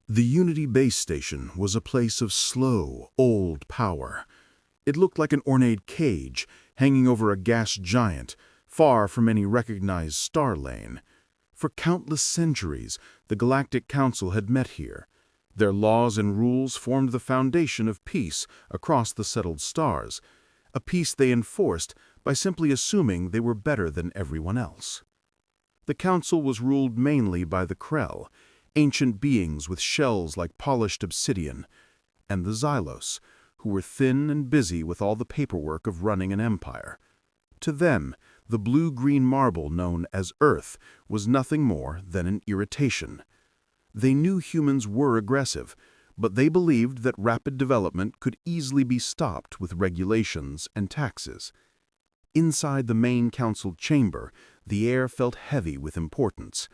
The Unity base station was a place of slow, old power. It looked like an ornate cage hanging over a gas giant, far from any recognized star lane. For countless centuries, the Galactic Council had met here. Their laws and rules formed the foundation of peace across the settled stars, a peace they enforced by simply assuming they were better than everyone else. The Council was ruled mainly by the Krell, ancient beings with shells like polished obsidian, and the Xylos, who were thin and busy with all the paperwork of running an empire. To them, the blue-green marble known as Earth was nothing more than an irritation. They knew humans were aggressive, but they believed that rapid development could easily be stopped with regulations and taxes. Inside the main council chamber, the air felt heavy with importance.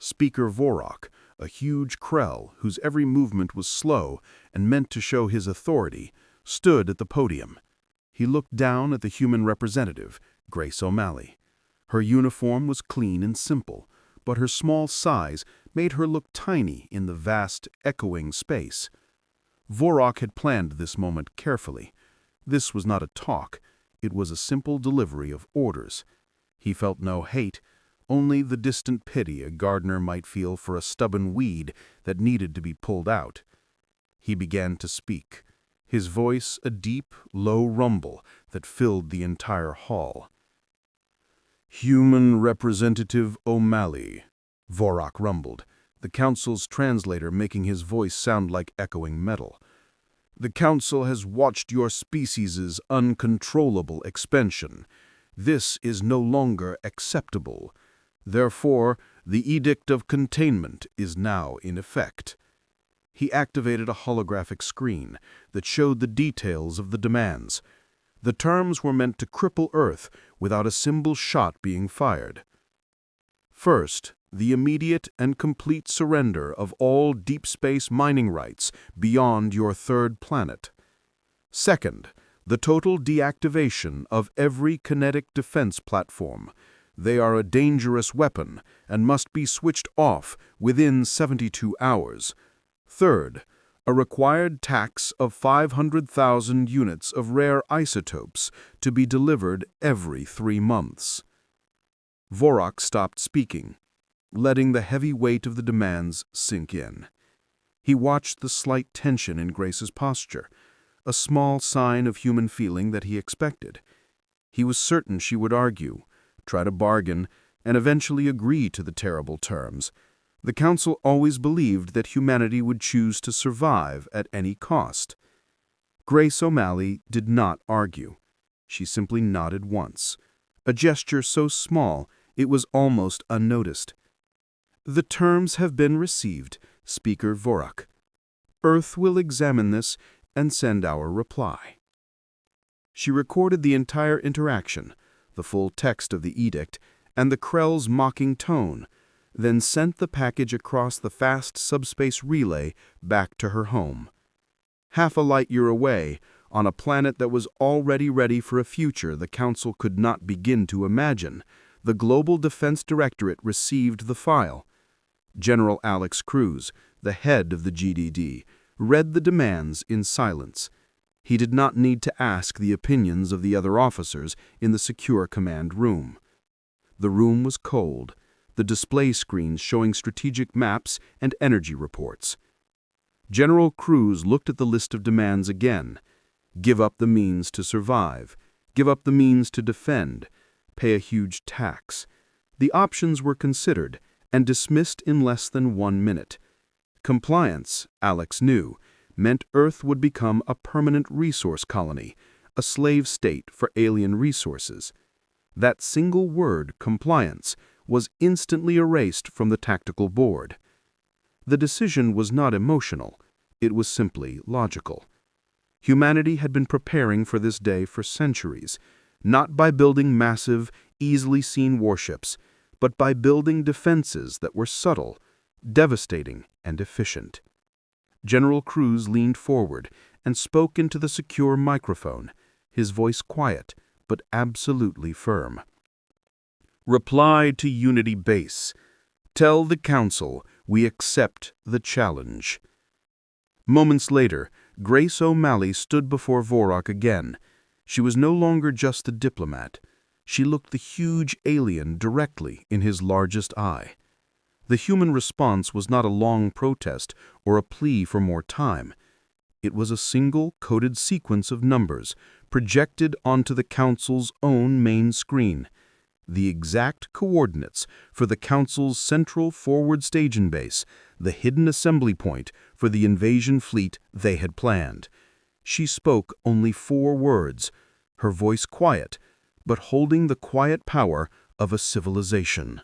Speaker Vorok, a huge Krell whose every movement was slow and meant to show his authority, stood at the podium. He looked down at the human representative, Grace O'Malley. Her uniform was clean and simple, but her small size made her look tiny in the vast, echoing space. Vorok had planned this moment carefully. This was not a talk. It was a simple delivery of orders. He felt no hate, only the distant pity a gardener might feel for a stubborn weed that needed to be pulled out. He began to speak, his voice a deep, low rumble that filled the entire hall. "Human Representative O'Malley," Vorok rumbled, the council's translator making his voice sound like echoing metal. "The council has watched your species' uncontrollable expansion. This is no longer acceptable. Therefore, the Edict of Containment is now in effect." He activated a holographic screen that showed the details of the demands. The terms were meant to cripple Earth without a single shot being fired. First, the immediate and complete surrender of all deep space mining rights beyond your third planet. Second, the total deactivation of every kinetic defense platform. They are a dangerous weapon and must be switched off within 72 hours. Third, a required tax of 500,000 units of rare isotopes to be delivered every 3 months. Vorok stopped speaking, letting the heavy weight of the demands sink in. He watched the slight tension in Grace's posture, a small sign of human feeling that he expected. He was certain she would argue, try to bargain, and eventually agree to the terrible terms. The Council always believed that humanity would choose to survive at any cost. Grace O'Malley did not argue. She simply nodded once, a gesture so small it was almost unnoticed. "The terms have been received, Speaker Vorok. Earth will examine this and send our reply." She recorded the entire interaction, the full text of the edict, and the Krell's mocking tone, then sent the package across the fast subspace relay back to her home. Half a light-year away, on a planet that was already ready for a future the Council could not begin to imagine, the Global Defense Directorate received the file. General Alex Cruz, the head of the GDD, read the demands in silence. He did not need to ask the opinions of the other officers in the secure command room. The room was cold, the display screens showing strategic maps and energy reports. General Cruz looked at the list of demands again. Give up the means to survive, give up the means to defend, pay a huge tax. The options were considered and dismissed in less than 1 minute. Compliance, Alex knew, meant Earth would become a permanent resource colony, a slave state for alien resources. That single word, compliance, was instantly erased from the tactical board. The decision was not emotional, it was simply logical. Humanity had been preparing for this day for centuries, not by building massive, easily seen warships, but by building defenses that were subtle, devastating, and efficient. General Cruz leaned forward and spoke into the secure microphone, his voice quiet but absolutely firm. "Reply to Unity Base. Tell the Council we accept the challenge. Moments later, Grace O'Malley stood before Vorak again. She was no longer just the diplomat. She looked the huge alien directly in his largest eye. The human response was not a long protest or a plea for more time. It was a single coded sequence of numbers projected onto the Council's own main screen. The exact coordinates for the Council's central forward staging base, the hidden assembly point for the invasion fleet they had planned. She spoke only 4 words, her voice quiet, but holding the quiet power of a civilization.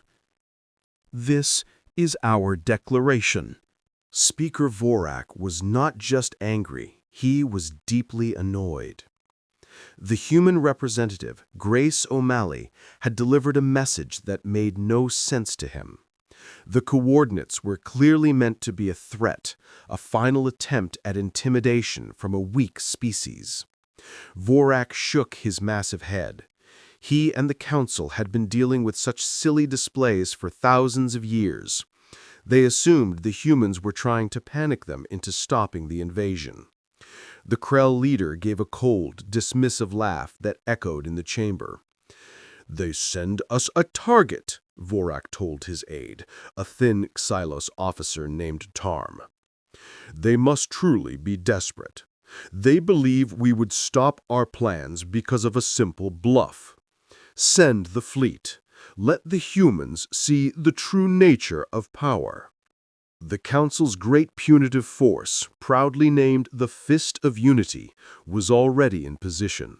This is our declaration. Speaker Vorak was not just angry, he was deeply annoyed. The human representative, Grace O'Malley, had delivered a message that made no sense to him. The coordinates were clearly meant to be a threat, a final attempt at intimidation from a weak species. Vorak shook his massive head. He and the Council had been dealing with such silly displays for thousands of years. They assumed the humans were trying to panic them into stopping the invasion. The Krell leader gave a cold, dismissive laugh that echoed in the chamber. "They send us a target," Vorak told his aide, a thin Xylos officer named Tarm. "They must truly be desperate. They believe we would stop our plans because of a simple bluff. Send the fleet. Let the humans see the true nature of power." The Council's great punitive force, proudly named the Fist of Unity, was already in position.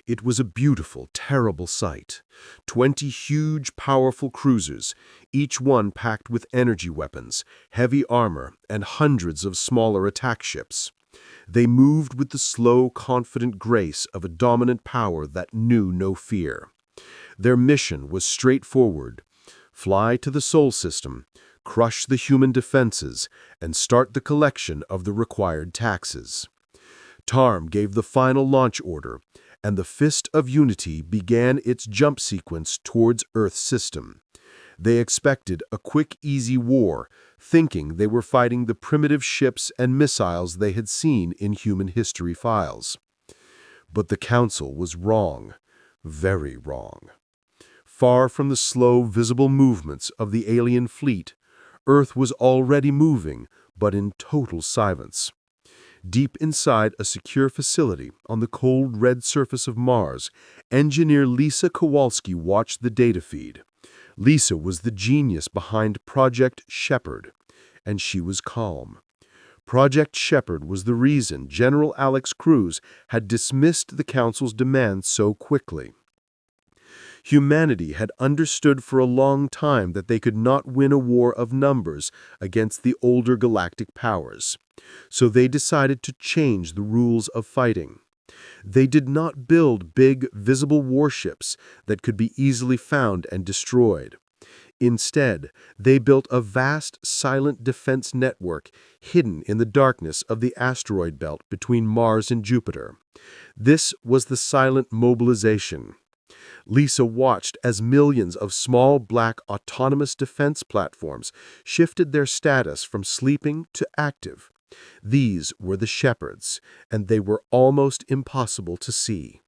It was a beautiful, terrible sight. 20 huge, powerful cruisers, each one packed with energy weapons, heavy armor, and hundreds of smaller attack ships. They moved with the slow, confident grace of a dominant power that knew no fear. Their mission was straightforward: fly to the Sol system, crush the human defenses, and start the collection of the required taxes. Tarm gave the final launch order, and the Fist of Unity began its jump sequence towards Earth's system. They expected a quick, easy war, thinking they were fighting the primitive ships and missiles they had seen in human history files. But the Council was wrong, very wrong. Far from the slow, visible movements of the alien fleet, Earth was already moving, but in total silence. Deep inside a secure facility on the cold red surface of Mars, engineer Lisa Kowalski watched the data feed. Lisa was the genius behind Project Shepherd, and she was calm. Project Shepherd was the reason General Alex Cruz had dismissed the Council's demands so quickly. Humanity had understood for a long time that they could not win a war of numbers against the older galactic powers. So they decided to change the rules of fighting. They did not build big, visible warships that could be easily found and destroyed. Instead, they built a vast, silent defense network hidden in the darkness of the asteroid belt between Mars and Jupiter. This was the silent mobilization. Lisa watched as millions of small black autonomous defense platforms shifted their status from sleeping to active. These were the Shepherds, and they were almost impossible to see.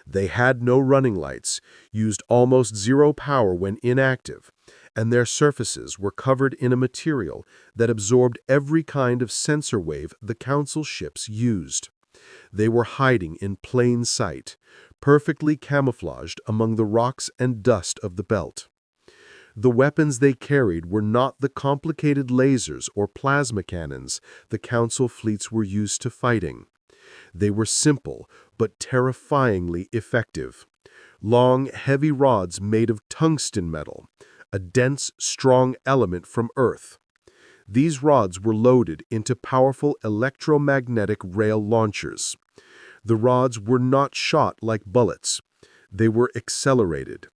They had no running lights, used almost zero power when inactive, and their surfaces were covered in a material that absorbed every kind of sensor wave the Council ships used. They were hiding in plain sight, perfectly camouflaged among the rocks and dust of the belt. The weapons they carried were not the complicated lasers or plasma cannons the Council fleets were used to fighting. They were simple but terrifyingly effective. Long, heavy rods made of tungsten metal, a dense, strong element from Earth. These rods were loaded into powerful electromagnetic rail launchers. The rods were not shot like bullets. They were accelerated.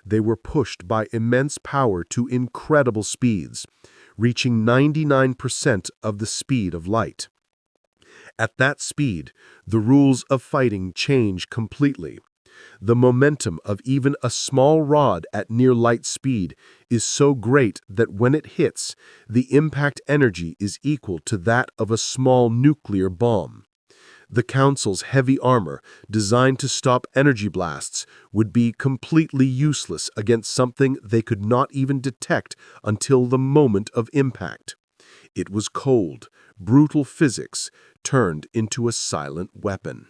They were pushed by immense power to incredible speeds, reaching 99% of the speed of light. At that speed, the rules of fighting change completely. The momentum of even a small rod at near light speed is so great that when it hits, the impact energy is equal to that of a small nuclear bomb. The Council's heavy armor, designed to stop energy blasts, would be completely useless against something they could not even detect until the moment of impact. It was cold, brutal physics turned into a silent weapon.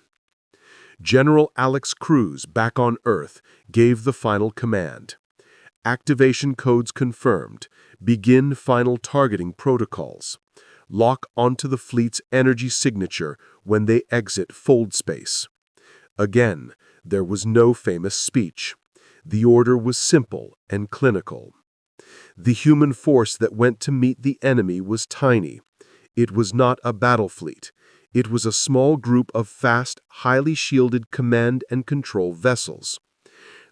General Alex Cruz, back on Earth, gave the final command. Activation codes confirmed. Begin final targeting protocols. Lock onto the fleet's energy signature when they exit fold space. Again, there was no famous speech. The order was simple and clinical. The human force that went to meet the enemy was tiny. It was not a battle fleet. It was a small group of fast, highly shielded command and control vessels.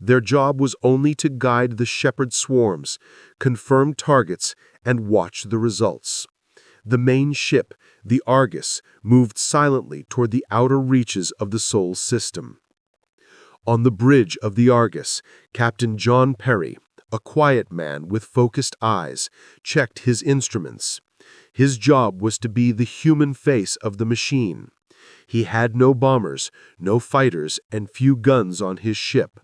Their job was only to guide the shepherd swarms, confirm targets, and watch the results. The main ship, the Argus, moved silently toward the outer reaches of the Sol system. On the bridge of the Argus, Captain John Perry, a quiet man with focused eyes, checked his instruments. His job was to be the human face of the machine. He had no bombers, no fighters, and few guns on his ship.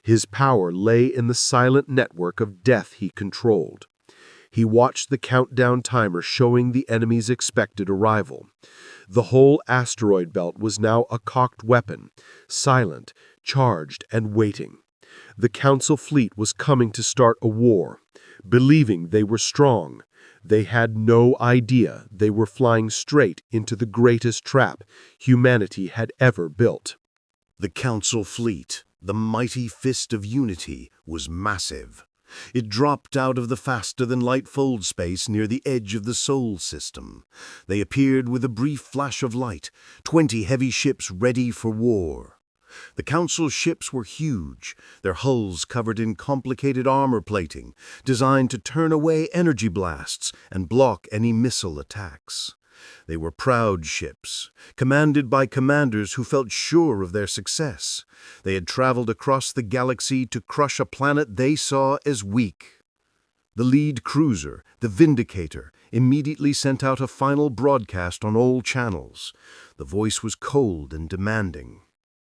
His power lay in the silent network of death he controlled. He watched the countdown timer showing the enemy's expected arrival. The whole asteroid belt was now a cocked weapon, silent, charged, and waiting. The Council fleet was coming to start a war, believing they were strong. They had no idea they were flying straight into the greatest trap humanity had ever built. The Council fleet, the mighty fist of unity, was massive. It dropped out of the faster-than-light fold space near the edge of the Sol system. They appeared with a brief flash of light, 20 heavy ships ready for war. The Council ships were huge, their hulls covered in complicated armor plating, designed to turn away energy blasts and block any missile attacks. They were proud ships, commanded by commanders who felt sure of their success. They had traveled across the galaxy to crush a planet they saw as weak. The lead cruiser, the Vindicator, immediately sent out a final broadcast on all channels. The voice was cold and demanding.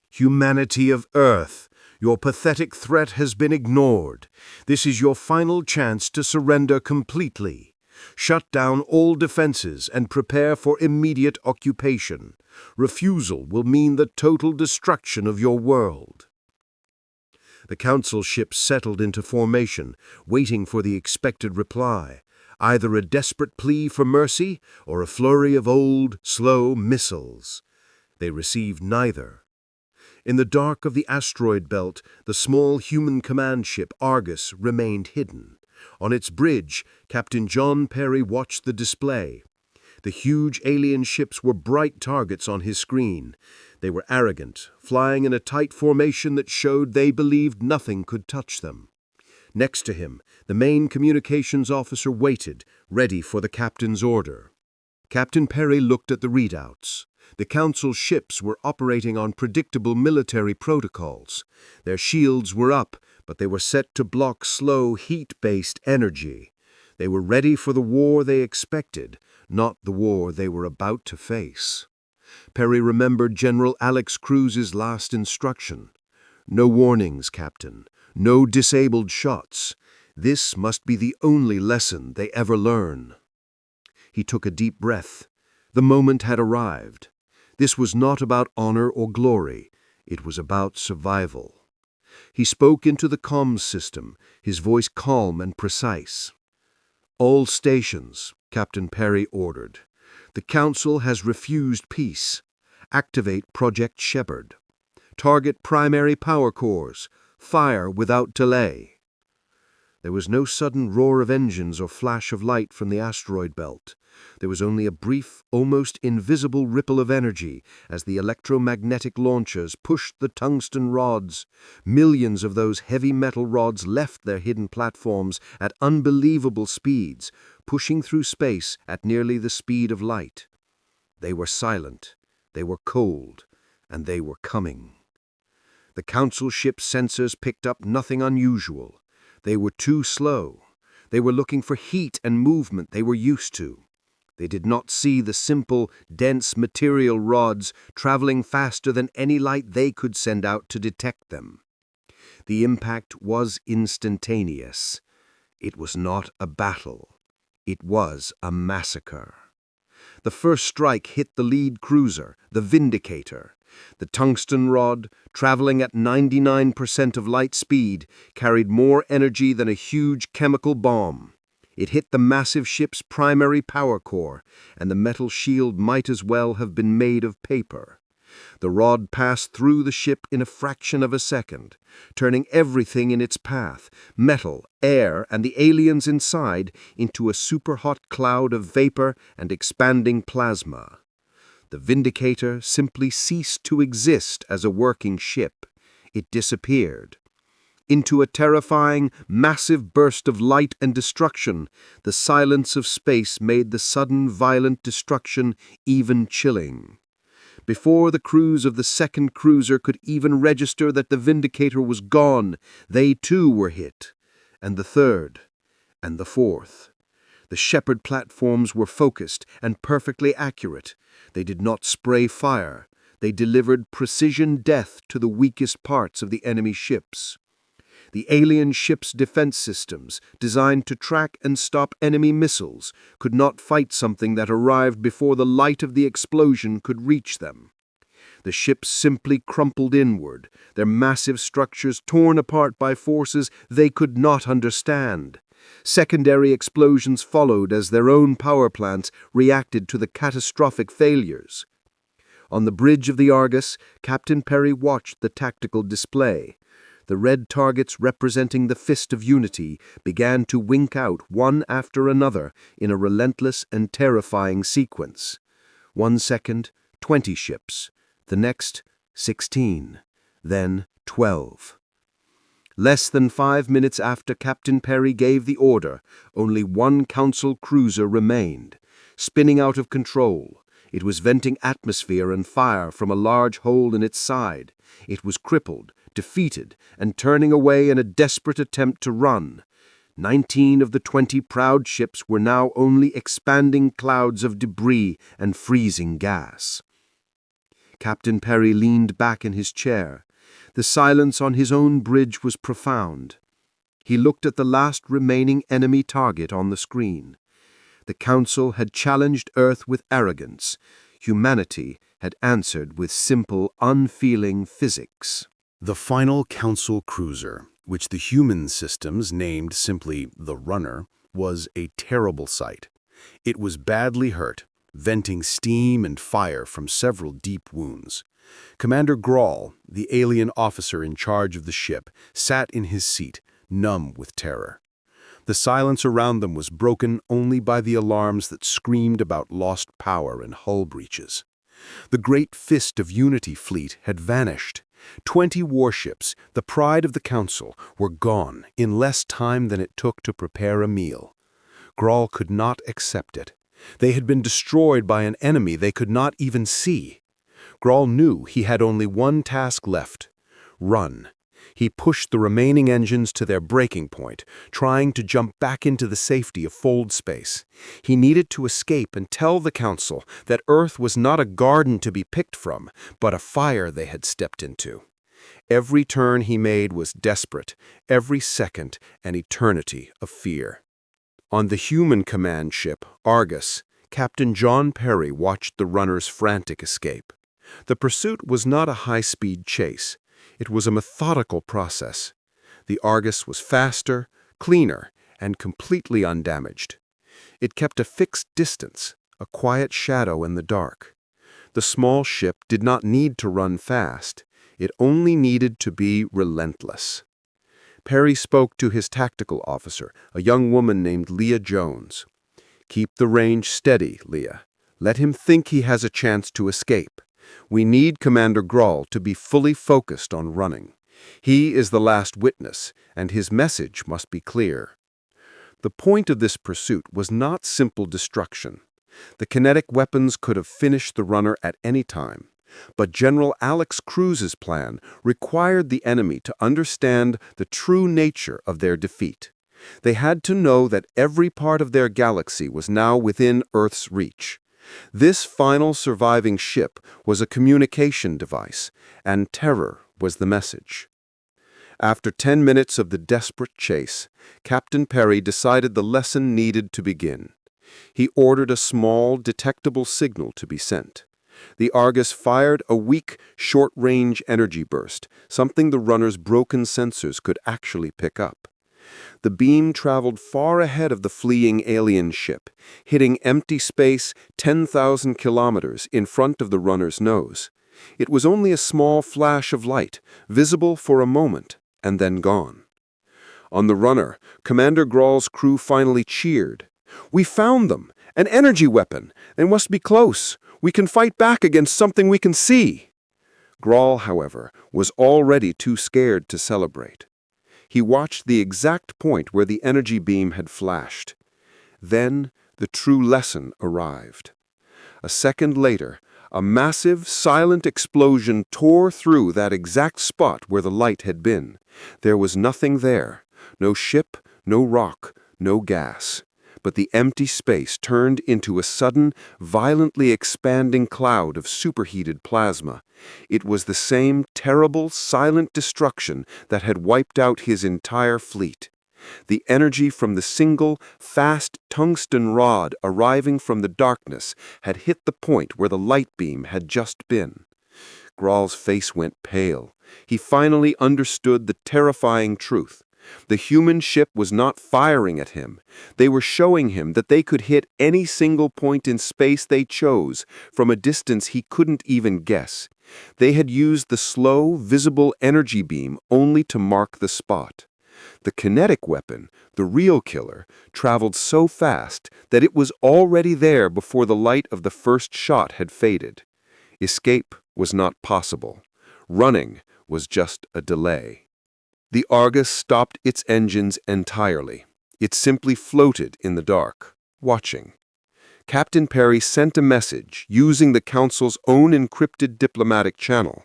"Humanity of Earth, your pathetic threat has been ignored. This is your final chance to surrender completely. Shut down all defenses and prepare for immediate occupation. Refusal will mean the total destruction of your world." The Council ships settled into formation, waiting for the expected reply, either a desperate plea for mercy or a flurry of old, slow missiles. They received neither. In the dark of the asteroid belt, the small human command ship Argus remained hidden. On its bridge, Captain John Perry watched the display. The huge alien ships were bright targets on his screen. They were arrogant, flying in a tight formation that showed they believed nothing could touch them. Next to him, the main communications officer waited, ready for the captain's order. Captain Perry looked at the readouts. The Council ships were operating on predictable military protocols. Their shields were up, but they were set to block slow, heat-based energy. They were ready for the war they expected, not the war they were about to face. Perry remembered General Alex Cruz's last instruction. "No warnings, Captain. No disabled shots. This must be the only lesson they ever learn." He took a deep breath. The moment had arrived. This was not about honor or glory. It was about survival. He spoke into the comms system, his voice calm and precise. "All stations," Captain Perry ordered. "The Council has refused peace. Activate Project Shepherd. Target primary power cores. Fire without delay." There was no sudden roar of engines or flash of light from the asteroid belt. There was only a brief, almost invisible ripple of energy as the electromagnetic launchers pushed the tungsten rods. Millions of those heavy metal rods left their hidden platforms at unbelievable speeds, pushing through space at nearly the speed of light. They were silent, they were cold, and they were coming. The Council ship's sensors picked up nothing unusual. They were too slow. They were looking for heat and movement they were used to. They did not see the simple, dense material rods traveling faster than any light they could send out to detect them. The impact was instantaneous. It was not a battle. It was a massacre. The first strike hit the lead cruiser, the Vindicator. The tungsten rod, traveling at 99% of light speed, carried more energy than a huge chemical bomb. It hit the massive ship's primary power core, and the metal shield might as well have been made of paper. The rod passed through the ship in a fraction of a second, turning everything in its path, metal, air, and the aliens inside, into a superhot cloud of vapor and expanding plasma. The Vindicator simply ceased to exist as a working ship. It disappeared. Into a terrifying, massive burst of light and destruction, the silence of space made the sudden, violent destruction even chilling. Before the crews of the second cruiser could even register that the Vindicator was gone, they too were hit. And the third, and the fourth. The Shepherd platforms were focused and perfectly accurate. They did not spray fire. They delivered precision death to the weakest parts of the enemy ships. The alien ship's defense systems, designed to track and stop enemy missiles, could not fight something that arrived before the light of the explosion could reach them. The ships simply crumpled inward, their massive structures torn apart by forces they could not understand. Secondary explosions followed as their own power plants reacted to the catastrophic failures. On the bridge of the Argus, Captain Perry watched the tactical display. The red targets representing the Fist of Unity began to wink out one after another in a relentless and terrifying sequence. 1 second, 20 ships. The next, 16. Then 12. Less than 5 minutes after Captain Perry gave the order, only one Council cruiser remained, spinning out of control. It was venting atmosphere and fire from a large hole in its side. It was crippled, defeated, and turning away in a desperate attempt to run. 19 of the 20 proud ships were now only expanding clouds of debris and freezing gas. Captain Perry leaned back in his chair. The silence on his own bridge was profound. He looked at the last remaining enemy target on the screen. The Council had challenged Earth with arrogance. Humanity had answered with simple, unfeeling physics. The final Council cruiser, which the human systems named simply the Runner, was a terrible sight. It was badly hurt, venting steam and fire from several deep wounds. Commander Grawl, the alien officer in charge of the ship, sat in his seat, numb with terror. The silence around them was broken only by the alarms that screamed about lost power and hull breaches. The great Fist of Unity fleet had vanished. 20 warships, the pride of the Council, were gone in less time than it took to prepare a meal. Grawl could not accept it. They had been destroyed by an enemy they could not even see. Grawl knew he had only one task left: run. He pushed the remaining engines to their breaking point, trying to jump back into the safety of fold space. He needed to escape and tell the Council that Earth was not a garden to be picked from, but a fire they had stepped into. Every turn he made was desperate, every second an eternity of fear. On the human command ship, Argus, Captain John Perry watched the runner's frantic escape. The pursuit was not a high-speed chase. It was a methodical process. The Argus was faster, cleaner, and completely undamaged. It kept a fixed distance, a quiet shadow in the dark. The small ship did not need to run fast. It only needed to be relentless. Perry spoke to his tactical officer, a young woman named Leah Jones. "Keep the range steady, Leah. Let him think he has a chance to escape. We need Commander Grawl to be fully focused on running. He is the last witness, and his message must be clear." The point of this pursuit was not simple destruction. The kinetic weapons could have finished the runner at any time. But General Alex Cruz's plan required the enemy to understand the true nature of their defeat. They had to know that every part of their galaxy was now within Earth's reach. This final surviving ship was a communication device, and terror was the message. After 10 minutes of the desperate chase, Captain Perry decided the lesson needed to begin. He ordered a small, detectable signal to be sent. The Argus fired a weak, short-range energy burst, something the runner's broken sensors could actually pick up. The beam traveled far ahead of the fleeing alien ship, hitting empty space 10,000 kilometers in front of the runner's nose. It was only a small flash of light, visible for a moment, and then gone. On the runner, Commander Grall's crew finally cheered. "We found them! An energy weapon! They must be close! We can fight back against something we can see!" Grall, however, was already too scared to celebrate. He watched the exact point where the energy beam had flashed. Then the true lesson arrived. A second later, a massive, silent explosion tore through that exact spot where the light had been. There was nothing there. No ship, no rock, no gas. But the empty space turned into a sudden, violently expanding cloud of superheated plasma. It was the same terrible, silent destruction that had wiped out his entire fleet. The energy from the single, fast tungsten rod arriving from the darkness had hit the point where the light beam had just been. Grall's face went pale. He finally understood the terrifying truth. The human ship was not firing at him. They were showing him that they could hit any single point in space they chose, from a distance he couldn't even guess. They had used the slow, visible energy beam only to mark the spot. The kinetic weapon, the real killer, traveled so fast that it was already there before the light of the first shot had faded. Escape was not possible. Running was just a delay. The Argus stopped its engines entirely. It simply floated in the dark, watching. Captain Perry sent a message using the Council's own encrypted diplomatic channel.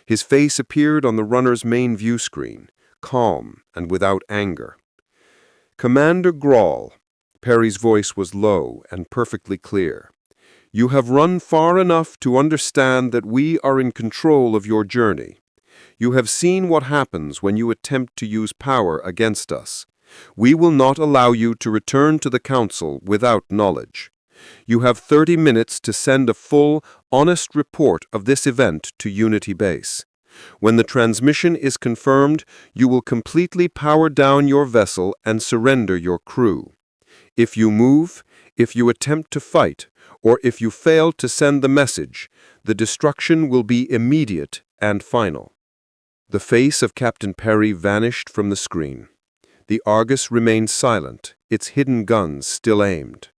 His face appeared on the runner's main view screen, calm and without anger. "Commander Grall," Perry's voice was low and perfectly clear. "You have run far enough to understand that we are in control of your journey. You have seen what happens when you attempt to use power against us. We will not allow you to return to the Council without knowledge. You have 30 minutes to send a full, honest report of this event to Unity Base. When the transmission is confirmed, you will completely power down your vessel and surrender your crew. If you move, if you attempt to fight, or if you fail to send the message, the destruction will be immediate and final." The face of Captain Perry vanished from the screen. The Argus remained silent, its hidden guns still aimed.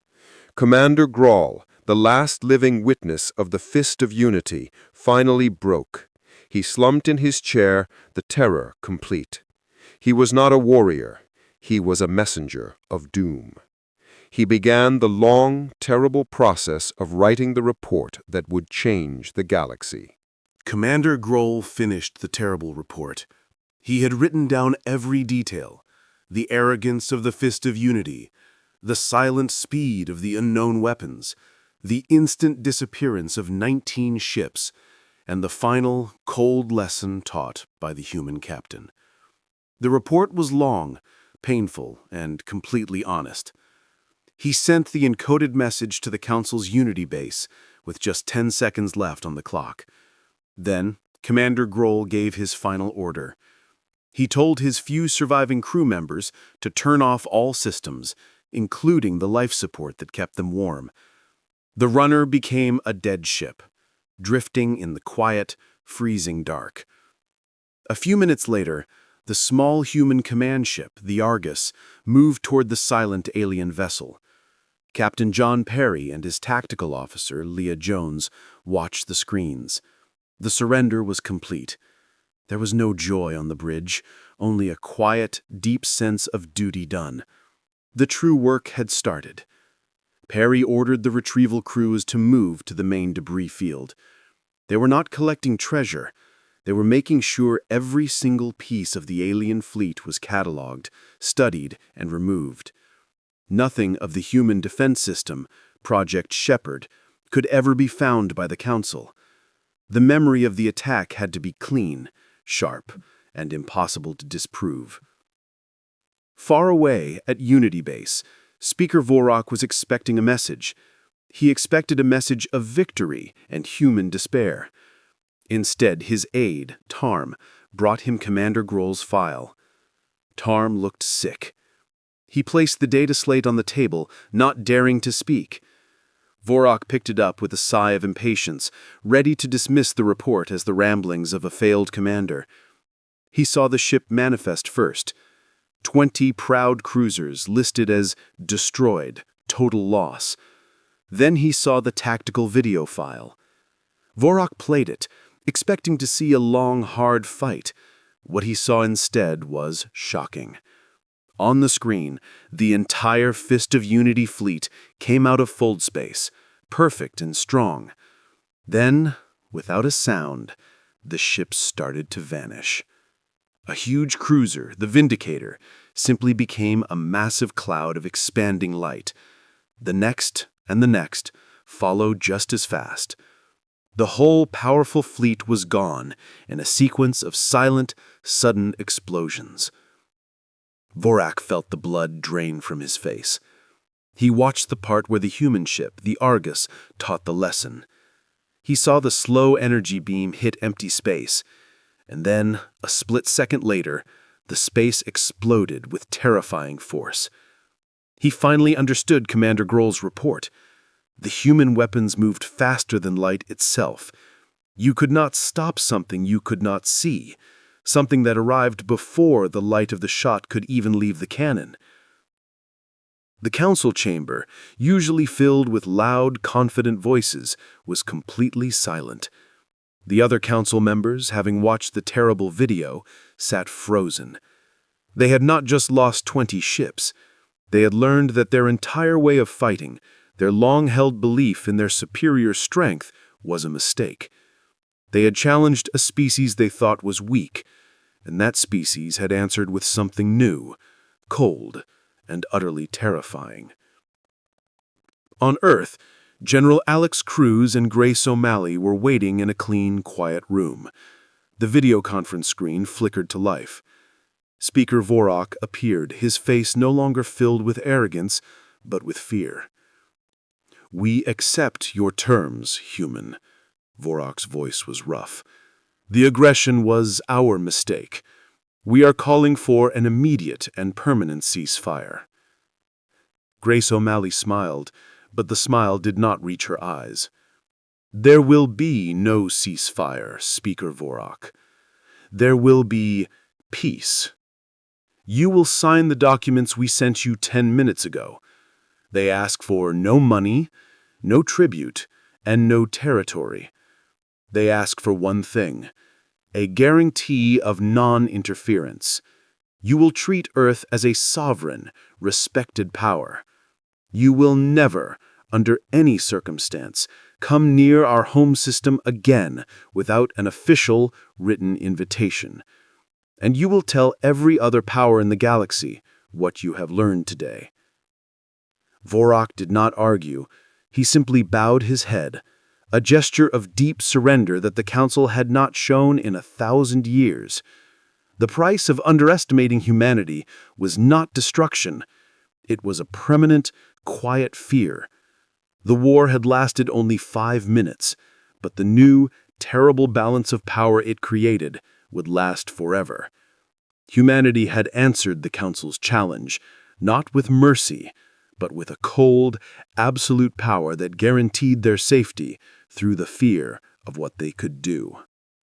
Commander Grall, the last living witness of the Fist of Unity, finally broke. He slumped in his chair, the terror complete. He was not a warrior. He was a messenger of doom. He began the long, terrible process of writing the report that would change the galaxy. Commander Grall finished the terrible report. He had written down every detail: the arrogance of the Fist of Unity, the silent speed of the unknown weapons, the instant disappearance of 19 ships, and the final, cold lesson taught by the human captain. The report was long, painful, and completely honest. He sent the encoded message to the Council's Unity base, with just 10 seconds left on the clock. Then, Commander Grall gave his final order. He told his few surviving crew members to turn off all systems, including the life support that kept them warm. The runner became a dead ship, drifting in the quiet, freezing dark. A few minutes later, the small human command ship, the Argus, moved toward the silent alien vessel. Captain John Perry and his tactical officer, Leah Jones, watched the screens. The surrender was complete. There was no joy on the bridge, only a quiet, deep sense of duty done. The true work had started. Perry ordered the retrieval crews to move to the main debris field. They were not collecting treasure. They were making sure every single piece of the alien fleet was cataloged, studied, and removed. Nothing of the human defense system, Project Shepherd, could ever be found by the Council. The memory of the attack had to be clean, sharp, and impossible to disprove. Far away at Unity Base, Speaker Vorak was expecting a message. He expected a message of victory and human despair. Instead, his aide, Tarm, brought him Commander Grohl's file. Tarm looked sick. He placed the data slate on the table, not daring to speak. Vorak picked it up with a sigh of impatience, ready to dismiss the report as the ramblings of a failed commander. He saw the ship manifest first. 20 proud cruisers listed as destroyed, total loss. Then he saw the tactical video file. Vorak played it, expecting to see a long, hard fight. What he saw instead was shocking. On the screen, the entire Fist of Unity fleet came out of fold space, perfect and strong. Then, without a sound, the ship started to vanish. A huge cruiser, the Vindicator, simply became a massive cloud of expanding light. The next and the next followed just as fast. The whole powerful fleet was gone in a sequence of silent, sudden explosions. Vorak felt the blood drain from his face. He watched the part where the human ship, the Argus, taught the lesson. He saw the slow energy beam hit empty space, and then, a split second later, the space exploded with terrifying force. He finally understood Commander Grohl's report. The human weapons moved faster than light itself. You could not stop something you could not see, something that arrived before the light of the shot could even leave the cannon. The council chamber, usually filled with loud, confident voices, was completely silent. The other council members, having watched the terrible video, sat frozen. They had not just lost 20 ships. They had learned that their entire way of fighting, their long-held belief in their superior strength, was a mistake. They had challenged a species they thought was weak, and that species had answered with something new, cold, and utterly terrifying. On Earth, General Alex Cruz and Grace O'Malley were waiting in a clean, quiet room. The video conference screen flickered to life. Speaker Vorak appeared, his face no longer filled with arrogance, but with fear. "We accept your terms, human." Vorak's voice was rough. "The aggression was our mistake. We are calling for an immediate and permanent ceasefire." Grace O'Malley smiled, but the smile did not reach her eyes. "There will be no ceasefire, Speaker Vorak. There will be peace. You will sign the documents we sent you 10 minutes ago. They ask for no money, no tribute, and no territory. They ask for one thing: a guarantee of non-interference. You will treat Earth as a sovereign, respected power. You will never, under any circumstance, come near our home system again without an official, written invitation. And you will tell every other power in the galaxy what you have learned today." Vorak did not argue. He simply bowed his head, a gesture of deep surrender that the Council had not shown in 1,000 years. The price of underestimating humanity was not destruction. It was a permanent, quiet fear. The war had lasted only 5 minutes, but the new, terrible balance of power it created would last forever. Humanity had answered the Council's challenge, not with mercy, but with a cold, absolute power that guaranteed their safety through the fear of what they could do.